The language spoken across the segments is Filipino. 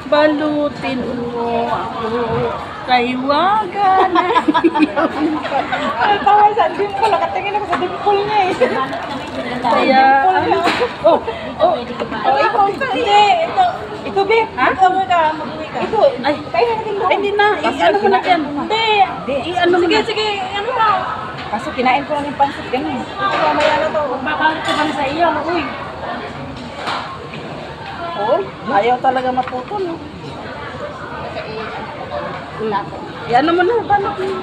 Balutin mo ako kay waga na iyong Tawa sa, hindi mo ko nakatingin ako sa dimple niya eh. kaya Ikaw, hindi. Ito, babe. Ha? Mag-uwi ka. Ito, ay, kaya natin mo. ay hindi na, i-ano mo na yan. Hindi. I-ano mo na. Sige, ano mo? Kaso kinain ko lang yung pansit ganun. Ito, mamaya na to. Magpapakit ka ba sa iyo? Uy. Oh, ayaw talaga maputol. No? I-ano mo na, balak mo.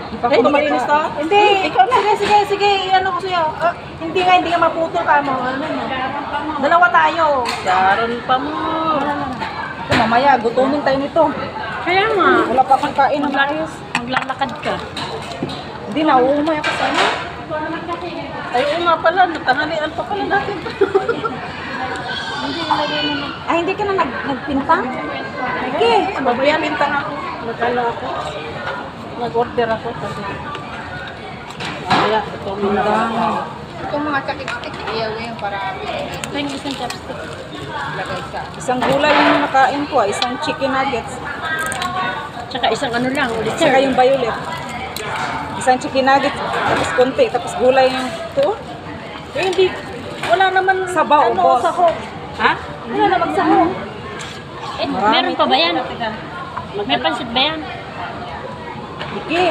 Hindi ko malinis to? Hindi. Ikaw na. Sige. Ano ko sa'yo? Hindi nga maputol ka mo. Dalawa tayo. Sharon pa mo. Ito, mamaya, gutumin tayo nito. Kaya nga, Wala pa kang kain ng ayos. maglalakad ka. Hindi na, uumay ako sa ano. Ay, oo nga pala, natanghalian pa pala natin. Ay, hindi ka na nagpinta? Okay, babayan bintang ako. Nagkala ako. Nag-order ako kasi. Kaya, ito muna lang. Itong mga chopstick, iyaw yung para Thank you, isang chopstick. lagay sa. Isang gulay yung nakain ko, isang chicken nuggets. Tsaka isang ano lang, ulit Saka yung violet. Isang chicken nuggets, tapos konti, tapos gulay yung ito. Eh, hindi, wala naman Sabaw, boss. sahog. Ha? Wala naman sahog. Eh, Marami meron pa ba yan? May May pansit ba yan? Iki.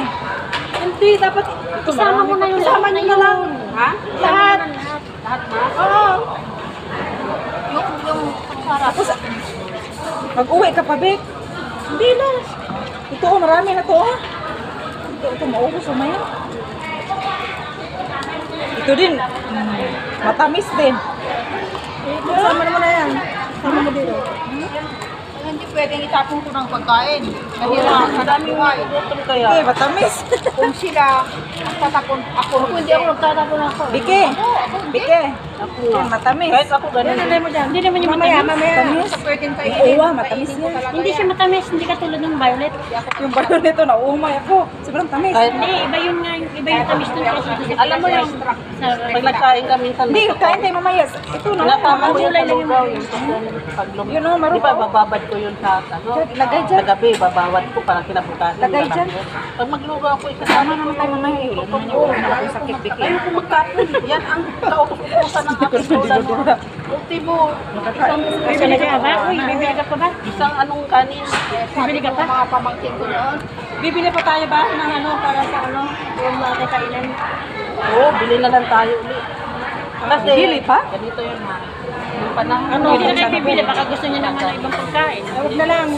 Hindi, dapat Isama mo na yung isama lahat nyo na lang. Ha? Lahat. Lahat na? Oo. Yung Tapos, mag-uwi ka pa, Bek. Hindi na. Ito, marami na to. Ito, maubos umaya. Ito din, matamis din. Sama naman na yan. Sama mo dito. Hindi pwedeng itapon ko ng pagkain. Mahirap. Madaming gutom kaya. Okay, matamis. Kung sila, ang tatapon ako. Hindi ako nagtatapon ako. Bike. Bike. Yan, matamis. Kahit ako ganun. Mo dyan. Hindi naman yung Mamaya, matamis. mamaya. Matamis. Sa pwedeng kainin. Oo, matamis Kainin ko yan. talaga Hindi siya yan. matamis. Hindi katulad ng violet. Yung balo nito, naumay ako. Sobrang tamis. Kahit Hindi, iba yun nga. Iba yung tamis nun kasi sa alam mo yung sa pag nagkain kami minsan. Hindi, kain tayo mamaya. Ito na. Natama ko yung Gulay lang yung lugaw. Yung paglum. Yun o, marunong. Di ba, bababad ko yun sa ano? Lagay dyan. Sa gabi, babawat ko para kinabukasan. Lagay dyan. Pag maglugaw ako, Tama isasama naman tayo mamaya. Oo, ako sakit, Bike. Ayoko magkapon. Yan ang kautos-utusan ng aking lola. Ultimo. Bibili ka ba? Uy, bibili ka pa ba? Isang anong kanin. Bibili ka pa? Mga pamangkin ko noon. Bibili pa tayo ba ng ano para sa ano? Yung mga kainan. Oo, bili na lang tayo ulit. Kasi, Bili pa? ganito yun ha. Yung panahon. Ano, hindi na kayo bibili. Baka gusto niya ng ano, ibang pagkain. Huwag na lang.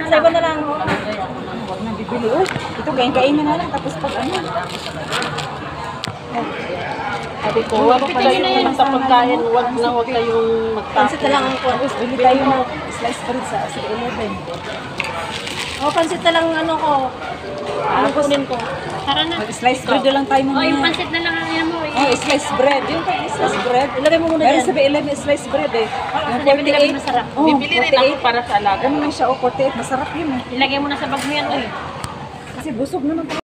Sa iba na lang. Huwag na bibili. Uy, ito kain-kainin na lang. Tapos pag ano. Sabi ko, huwag kayong basta pagkain, huwag kayong Pansit na lang magtapon. ang kuwan. Bili tayo ng slice bread sa 11. O, pansit na lang ano ko. Ano kunin ko. Tara na. Mag-slice bread na lang tayo O, yung mamaya. pansit na lang ang yan mo. Oh, slice bread. Yung slice bread. Ilagay mo muna Meron dyan. sa 11 slice bread eh. Yung Kasi bibili kami masarap. Oh, Bibili rin ako para sa alaga. Ganun lang siya. Oh, 48. Masarap yun eh. Ilagay mo na sa bag mo yan. Uy. Kasi busog naman tayo.